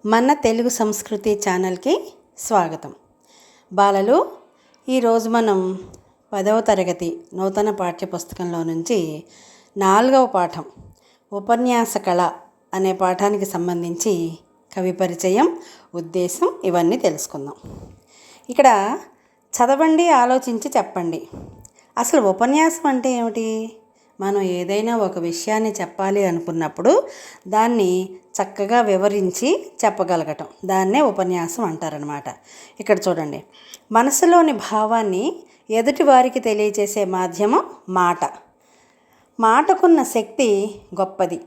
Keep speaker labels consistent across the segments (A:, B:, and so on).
A: మన తెలుగు సంస్కృతి ఛానల్కి స్వాగతం. బాలలు, ఈరోజు మనం 10వ తరగతి నూతన పాఠ్యపుస్తకంలో నుంచి 4వ పాఠం ఉపన్యాస కళ అనే పాఠానికి సంబంధించి కవి పరిచయం, ఉద్దేశం ఇవన్నీ తెలుసుకుందాం. ఇక్కడ చదవండి, ఆలోచించి చెప్పండి. అసలు ఉపన్యాసం అంటే ఏమిటి? మనం ఏదైనా ఒక విషయాన్ని చెప్పాలి అనుకున్నప్పుడు దాన్ని చక్కగా వివరించి చెప్పగలగటం, దాన్నే ఉపన్యాసం అంటారనమాట. ఇక్కడ చూడండి, మనసులోని భావాన్ని ఎదుటి వారికి తెలియజేసే మాధ్యమం మాట. మాటకున్న శక్తి గొప్పది.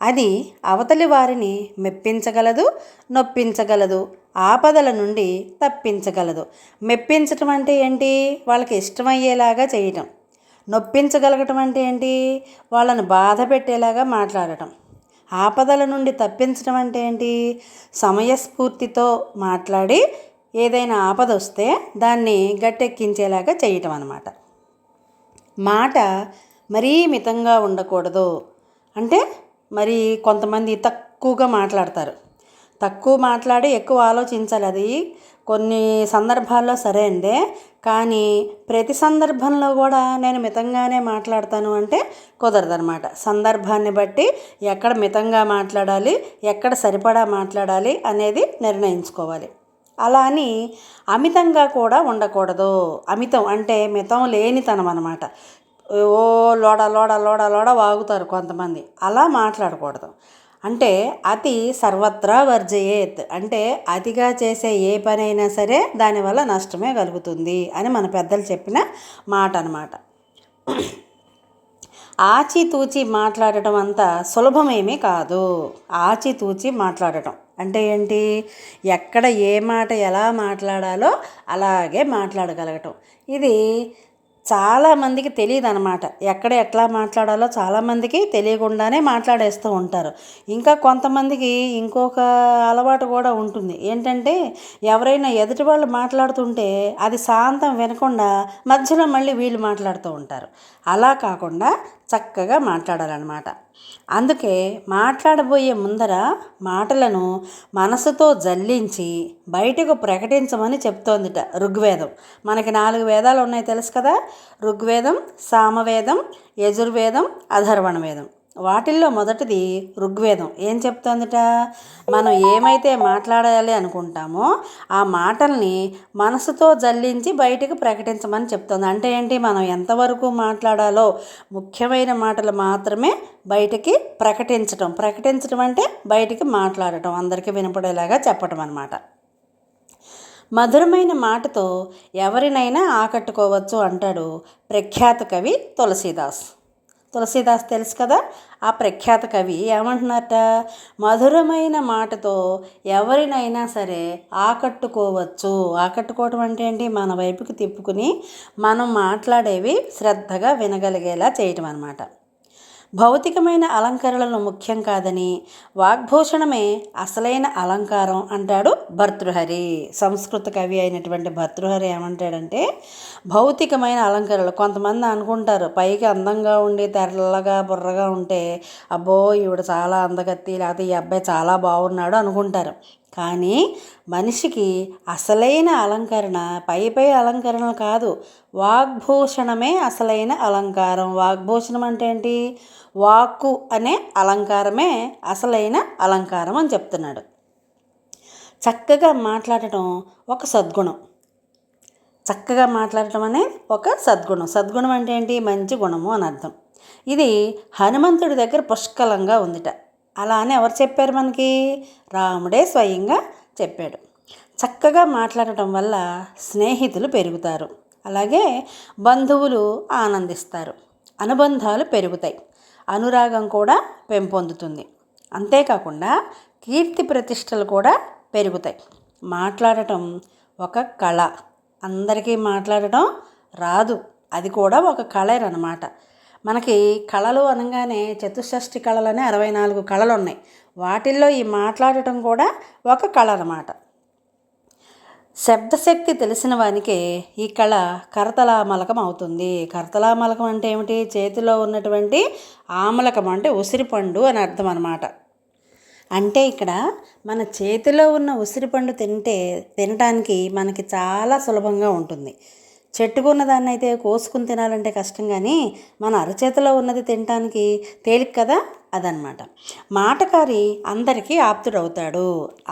A: అది అవతలి వారిని మెప్పించగలదు, నొప్పించగలదు, ఆపదల నుండి తప్పించగలదు. మెప్పించటం అంటే ఏంటి? వాళ్ళకి ఇష్టమయ్యేలాగా చేయటం. నొప్పించగలగటం అంటే ఏంటి? వాళ్ళని బాధ పెట్టేలాగా మాట్లాడటం. ఆపదల నుండి తప్పించడం అంటే ఏంటి? సమయస్ఫూర్తితో మాట్లాడి ఏదైనా ఆపద వస్తే దాన్ని గట్టెక్కించేలాగా చేయటం అన్నమాట. మాట మరీ మితంగా ఉండకూడదు. అంటే మరి కొంతమంది తక్కువగా మాట్లాడతారు. తక్కువ మాట్లాడి ఎక్కువ ఆలోచించాలి. అది కొన్ని సందర్భాల్లో సరే అండి, కానీ ప్రతి సందర్భంలో కూడా నేను మితంగానే మాట్లాడతాను అంటే కుదరదనమాట. సందర్భాన్ని బట్టి ఎక్కడ మితంగా మాట్లాడాలి, ఎక్కడ సరిపడా మాట్లాడాలి అనేది నిర్ణయించుకోవాలి. అలా అని అమితంగా కూడా ఉండకూడదు. అమితం అంటే మితం లేనితనం అన్నమాట. ఓ లోడ లోడ లోడ లోడ వాగుతారు కొంతమంది. అలా మాట్లాడకూడదు. అంటే అతి సర్వత్రా వర్జయేత్, అంటే అతిగా చేసే ఏ పనైనా సరే దానివల్ల నష్టమే కలుగుతుంది అని మన పెద్దలు చెప్పిన మాట అన్నమాట. ఆచితూచి మాట్లాడటం అంత సులభమేమీ కాదు. ఆచితూచి మాట్లాడటం అంటే ఏంటి? ఎక్కడ ఏ మాట ఎలా మాట్లాడాలో అలాగే మాట్లాడగలగటం. ఇది చాలామందికి తెలియదు అనమాట. ఎక్కడ ఎట్లా మాట్లాడాలో చాలామందికి తెలియకుండానే మాట్లాడేస్తూ ఉంటారు. ఇంకా కొంతమందికి ఇంకొక అలవాటు కూడా ఉంటుంది. ఏంటంటే ఎవరైనా ఎదుటి వాళ్ళు మాట్లాడుతుంటే అది శాంతం వినకుండా మధ్యలో మళ్ళీ వీళ్ళు మాట్లాడుతూ ఉంటారు. అలా కాకుండా చక్కగా మాట్లాడాలన్నమాట. అందుకే మాట్లాడబోయే ముందర మాటలను మనసుతో జల్లించి బయటకు ప్రకటించమని చెప్తోందిట ఋగ్వేదం. మనకి 4 వేదాలు ఉన్నాయి తెలుసు కదా. ఋగ్వేదం, సామవేదం, యజుర్వేదం, అథర్వణ వేదం. వాటిల్లో మొదటిది ఋగ్వేదం. ఏం చెప్తోందిట? మనం ఏమైతే మాట్లాడాలి అనుకుంటామో ఆ మాటల్ని మనసుతో జల్లించి బయటకు ప్రకటించమని చెప్తోంది. అంటే ఏంటి? మనం ఎంతవరకు మాట్లాడాలో ముఖ్యమైన మాటలు మాత్రమే బయటికి ప్రకటించటం. ప్రకటించడం అంటే బయటికి మాట్లాడటం, అందరికీ వినపడేలాగా చెప్పటం అన్నమాట. మధురమైన మాటతో ఎవరినైనా ఆకట్టుకోవచ్చు అంటాడు ప్రఖ్యాత కవి తులసీదాస్. తులసీదాస్ తెలుసు కదా. ఆ ప్రఖ్యాత కవి ఏమంటున్నారట? మధురమైన మాటతో ఎవరినైనా సరే ఆకట్టుకోవచ్చు. ఆకట్టుకోవటం అంటే ఏంటి? మన వైపుకి తిప్పుకుని మనం మాట్లాడేవి శ్రద్ధగా వినగలిగేలా చేయటం అన్నమాట. భౌతికమైన అలంకరణలు ముఖ్యం కాదని వాగ్భూషణమే అసలైన అలంకారం అంటాడు భర్తృహరి. సంస్కృత కవి అయినటువంటి భర్తృహరి ఏమంటాడంటే, భౌతికమైన అలంకరణలు, కొంతమంది అనుకుంటారు పైకి అందంగా ఉండి తెల్లగా బుర్రగా ఉంటే అబ్బో ఈవిడ చాలా అందగత్తి, లేకపోతే ఈ అబ్బాయి చాలా బాగున్నాడు అనుకుంటారు. కానీ మనిషికి అసలైన అలంకరణ పై అలంకరణలు కాదు, వాగ్భూషణమే అసలైన అలంకారం. వాగ్భూషణం అంటే ఏంటి? వాక్కు అనే అలంకారమే అసలైన అలంకారం అని చెప్తున్నాడు. చక్కగా మాట్లాడటం ఒక సద్గుణం. చక్కగా మాట్లాడటం అనే ఒక సద్గుణం. సద్గుణం అంటే ఏంటి? మంచి గుణము అని అర్థం. ఇది హనుమంతుడి దగ్గర పుష్కలంగా ఉందిట. అలా అని ఎవరు చెప్పారు మనకి? రాముడే స్వయంగా చెప్పాడు. చక్కగా మాట్లాడటం వల్ల స్నేహితులు పెరుగుతారు, అలాగే బంధువులు ఆనందిస్తారు, అనుబంధాలు పెరుగుతాయి, అనురాగం కూడా పెంపొందుతుంది. అంతేకాకుండా కీర్తి ప్రతిష్టలు కూడా పెరుగుతాయి. మాట్లాడటం ఒక కళ. అందరికీ మాట్లాడటం రాదు, అది కూడా ఒక కళేనమాట. మనకి కళలు అనగానే చతుషష్ఠి కళలనే 64 కళలు ఉన్నాయి. వాటిల్లో ఈ మాట్లాడటం కూడా ఒక కళ అన్నమాట. శబ్దశక్తి తెలిసిన వానికి ఈ కళ కరతలామలకం అవుతుంది. కరతలామలకం అంటే ఏమిటి? చేతిలో ఉన్నటువంటి ఆమలకం అంటే ఉసిరిపండు అని అర్థం అన్నమాట. అంటే ఇక్కడ మన చేతిలో ఉన్న ఉసిరిపండు తినటానికి మనకి చాలా సులభంగా ఉంటుంది. చెట్టుకున్న దాన్ని అయితే కోసుకుని తినాలంటే కష్టం, కానీ మన అరచేతిలో ఉన్నది తినటానికి తేలిక కదా, అదనమాట. మాటకారి అందరికీ ఆప్తుడవుతాడు.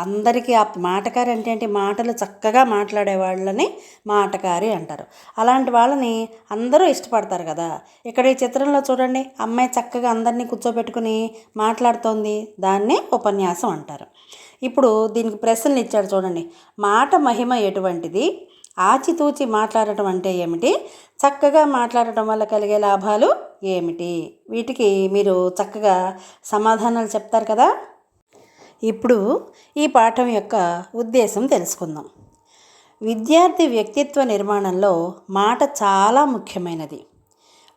A: అందరికీ మాటకారి అంటే ఏంటి? మాటలు చక్కగా మాట్లాడే వాళ్ళని మాటకారి అంటారు. అలాంటి వాళ్ళని అందరూ ఇష్టపడతారు కదా. ఇక్కడ ఈ చిత్రంలో చూడండి, అమ్మాయి చక్కగా అందరినీ కూర్చోబెట్టుకుని మాట్లాడుతోంది. దాన్నే ఉపన్యాసం అంటారు. ఇప్పుడు దీనికి ప్రశ్నలు ఇచ్చాడు చూడండి. మాట మహిమ ఎటువంటిది? ఆచితూచి మాట్లాడటం అంటే ఏమిటి? చక్కగా మాట్లాడటం వల్ల కలిగే లాభాలు ఏమిటి? వీటికి మీరు చక్కగా సమాధానాలు చెప్తారు కదా. ఇప్పుడు ఈ పాఠం యొక్క ఉద్దేశం తెలుసుకుందాం. విద్యార్థి వ్యక్తిత్వ నిర్మాణంలో మాట చాలా ముఖ్యమైనది.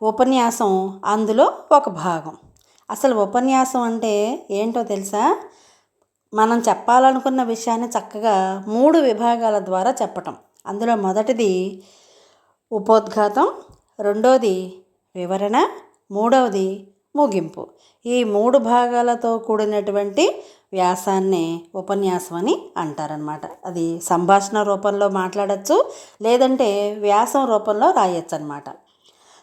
A: ఉపన్యాసం అందులో ఒక భాగం. అసలు ఉపన్యాసం అంటే ఏంటో తెలుసా? మనం చెప్పాలనుకున్న విషయాన్ని చక్కగా 3 విభాగాల ద్వారా చెప్పటం. అందులో మొదటిది ఉపోద్ఘాతం, రెండోది వివరణ, మూడవది ముగింపు. ఈ 3 భాగాలతో కూడినటువంటి వ్యాసాన్నే ఉపన్యాసం అని అంటారనమాట. అది సంభాషణ రూపంలో మాట్లాడచ్చు, లేదంటే వ్యాసం రూపంలో రాయొచ్చు అనమాట.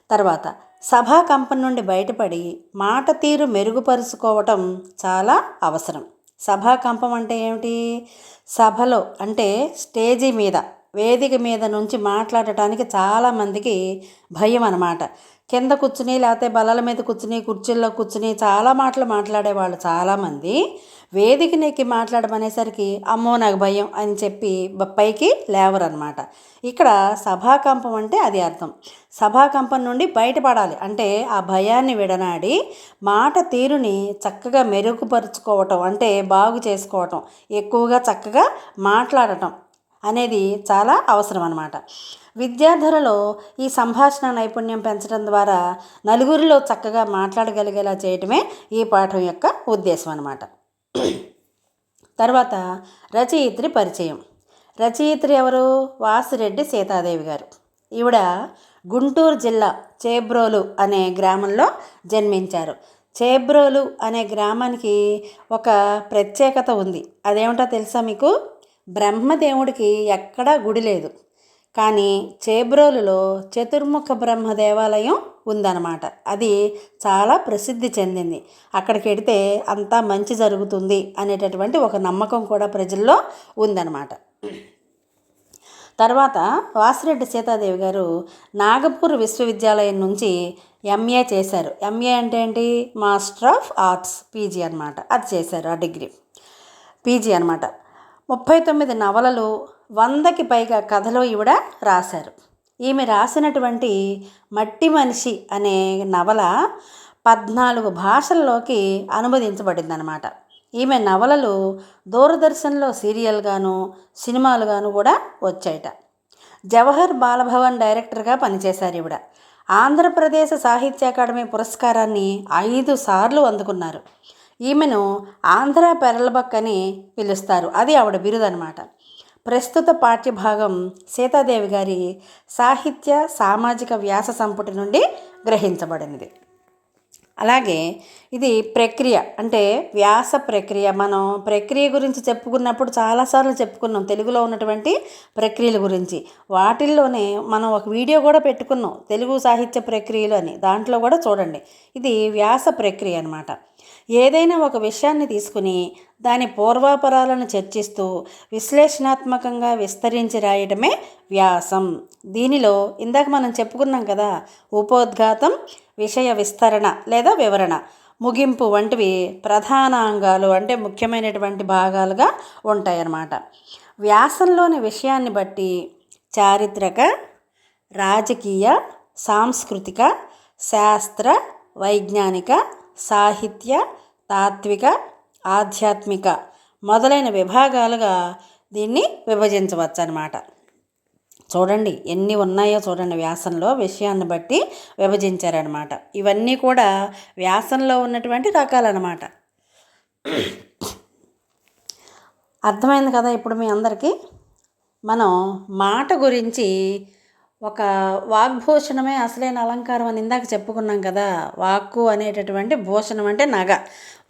A: తర్వాత సభా కంపం నుండి బయటపడి మాట తీరు మెరుగుపరుచుకోవటం చాలా అవసరం. సభా కంపం అంటే ఏమిటి? సభలో అంటే స్టేజీ మీద, వేదిక మీద నుంచి మాట్లాడటానికి చాలామందికి భయం అన్నమాట. కింద కూర్చుని లేకపోతే బల్లల మీద కూర్చుని కుర్చీల్లో కూర్చుని చాలా మాటలు మాట్లాడేవాళ్ళు చాలామంది వేదికనెక్కి మాట్లాడమనేసరికి అమ్మో నాకు భయం అని చెప్పి పైకి లేవరనమాట. ఇక్కడ సభాకంపం అంటే అది అర్థం. సభాకంపం నుండి బయటపడాలి అంటే ఆ భయాన్ని విడనాడి మాట తీరుని చక్కగా మెరుగుపరుచుకోవటం, అంటే బాగు చేసుకోవటం, ఎక్కువగా చక్కగా మాట్లాడటం అనేది చాలా అవసరం అన్నమాట. విద్యార్థులలో ఈ సంభాషణ నైపుణ్యం పెంచడం ద్వారా నలుగురిలో చక్కగా మాట్లాడగలిగేలా చేయటమే ఈ పాఠం యొక్క ఉద్దేశం అన్నమాట. తర్వాత రచయిత్రి పరిచయం. రచయిత్రి ఎవరు? వాసిరెడ్డి సీతాదేవి గారు. ఈవిడ గుంటూరు జిల్లా చేబ్రోలు అనే గ్రామంలో జన్మించారు. చేబ్రోలు అనే గ్రామానికి ఒక ప్రత్యేకత ఉంది. అదేమిటో తెలుసా మీకు? బ్రహ్మదేవుడికి ఎక్కడా గుడి లేదు, కానీ చేబ్రోలులో చతుర్ముఖ బ్రహ్మ దేవాలయం ఉందన్నమాట. అది చాలా ప్రసిద్ధి చెందింది. అక్కడికి వెడితే అంతా మంచి జరుగుతుంది అనేటటువంటి ఒక నమ్మకం కూడా ప్రజల్లో ఉందన్నమాట. తర్వాత వాసిరెడ్డి సీతాదేవి గారు నాగపూర్ విశ్వవిద్యాలయం నుంచి ఎంఏ చేశారు. ఎంఏ అంటే ఏంటి? మాస్టర్ ఆఫ్ ఆర్ట్స్, పీజీ అనమాట. అది చేశారు, ఆ డిగ్రీ పీజీ అనమాట. 39 నవలలు, 100కి పైగా కథలు ఈవిడ రాశారు. ఈమె రాసినటువంటి మట్టి మనిషి అనే నవల 14 భాషల్లోకి అనువదించబడిందనమాట. ఈమె నవలలు దూరదర్శన్లో సీరియల్గాను సినిమాలుగాను కూడా వచ్చాయట. జవహర్ బాలభవన్ డైరెక్టర్గా పనిచేశారు ఈవిడ. ఆంధ్రప్రదేశ్ సాహిత్య అకాడమీ పురస్కారాన్ని 5 సార్లు అందుకున్నారు. ఈమెను ఆంధ్ర పెరల్బక్ అని పిలుస్తారు, అది ఆవిడ బిరుదనమాట. ప్రస్తుత పాఠ్యభాగం సీతాదేవి గారి సాహిత్య సామాజిక వ్యాస సంపుటి నుండి గ్రహించబడినది. అలాగే ఇది ప్రక్రియ, అంటే వ్యాస ప్రక్రియ. మనం ప్రక్రియ గురించి చెప్పుకున్నప్పుడు చాలాసార్లు చెప్పుకున్నాం, తెలుగులో ఉన్నటువంటి ప్రక్రియల గురించి. వాటిల్లోనే మనం ఒక వీడియో కూడా పెట్టుకున్నాం, తెలుగు సాహిత్య ప్రక్రియలు అని. దాంట్లో కూడా చూడండి. ఇది వ్యాస ప్రక్రియ అన్నమాట. ఏదైనా ఒక విషయాన్ని తీసుకుని దాని పూర్వాపరాలను చర్చిస్తూ విశ్లేషణాత్మకంగా విస్తరించి రాయడమే వ్యాసం. దీనిలో ఇందాక మనం చెప్పుకున్నాం కదా, ఉపోద్ఘాతం, విషయ విస్తరణ లేదా వివరణ, ముగింపు వంటివి ప్రధాన అంగాలు, అంటే ముఖ్యమైనటువంటి భాగాలుగా ఉంటాయన్నమాట. వ్యాసంలోని విషయాన్ని బట్టి చారిత్రక, రాజకీయ, సాంస్కృతిక, శాస్త్ర, వైజ్ఞానిక, సాహిత్య, తాత్విక, ఆధ్యాత్మిక మొదలైన విభాగాలుగా దీన్ని విభజించవచ్చు అన్నమాట. చూడండి ఎన్ని ఉన్నాయో చూడండి, వ్యాసంలో విషయాన్ని బట్టి విభజించారనమాట. ఇవన్నీ కూడా వ్యాసంలో ఉన్నటువంటి రకాలన్నమాట. అర్థమైంది కదా ఇప్పుడు మీ అందరికీ? మనం మాట గురించి ఒక వాగ్భూషణమే అసలైన అలంకారం అని ఇందాక చెప్పుకున్నాం కదా. వాక్కు అనేటటువంటి భూషణం అంటే నగ.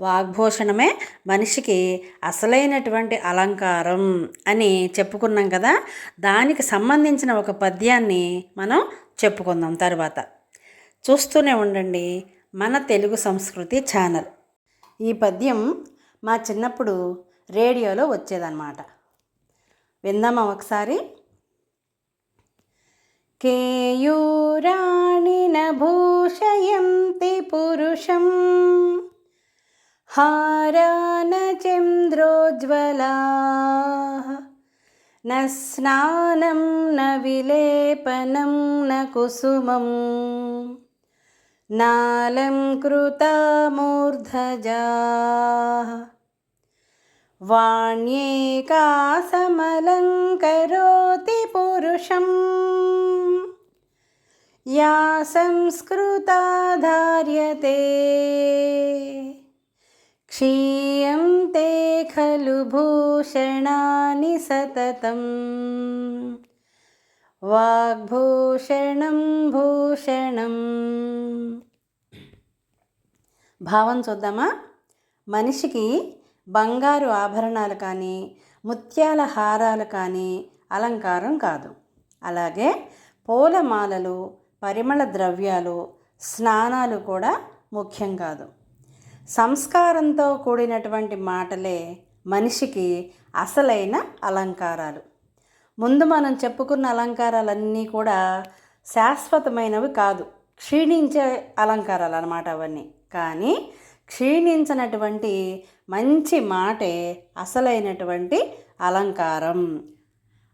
A: వాగ్భూషణమే మనిషికి అసలైనటువంటి అలంకారం అని చెప్పుకున్నాం కదా. దానికి సంబంధించిన ఒక పద్యాన్ని మనం చెప్పుకుందాం తర్వాత. చూస్తూనే ఉండండి మన తెలుగు సంస్కృతి ఛానల్. ఈ పద్యం మా చిన్నప్పుడు రేడియోలో వచ్చేదన్నమాట. విందామా ఒకసారి. కేయూరాణి భూషయంతి పురుషం హారాన చంద్రోజ్వలా న స్నానం న విలేపనం న కుసుమం నాలంకృతా మూర్ధజా వాణ్యేకా సమలంకరోతి పురుషం యా సంస్కృతా ధార్యతే క్షీయంతే ఖలు భూషణాని సతతం వాగ్భూషణం భూషణం. భావం చూద్దామా. మనిషికి బంగారు ఆభరణాలు కానీ ముత్యాల హారాలు కానీ అలంకారం కాదు. అలాగే పూలమాలలు, పరిమళ ద్రవ్యాలు, స్నానాలు కూడా ముఖ్యం కాదు. సంస్కారంతో కూడినటువంటి మాటలే మనిషికి అసలైన అలంకారాలు. ముందు మనం చెప్పుకున్న అలంకారాలన్నీ కూడా శాశ్వతమైనవి కాదు, క్షీణించే అలంకారాలు అన్నమాట అవన్నీ. కానీ క్షీణించినటువంటి మంచి మాటే అసలైనటువంటి అలంకారం.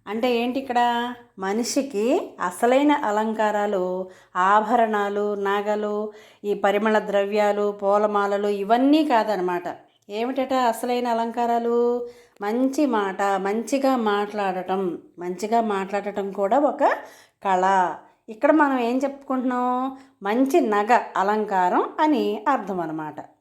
A: అంటే ఏంటి ఇక్కడ? మనిషికి అసలైన అలంకారాలు ఆభరణాలు, నగలు, ఈ పరిమళ ద్రవ్యాలు, పూలమాలలు ఇవన్నీ కాదనమాట. ఏమిటట అసలైన అలంకారాలు? మంచి మాట, మంచిగా మాట్లాడటం. మంచిగా మాట్లాడటం కూడా ఒక కళ. ఇక్కడ మనం ఏం చెప్పుకుంటున్నాం? మంచి నగ అలంకారం అని అర్థం అన్నమాట.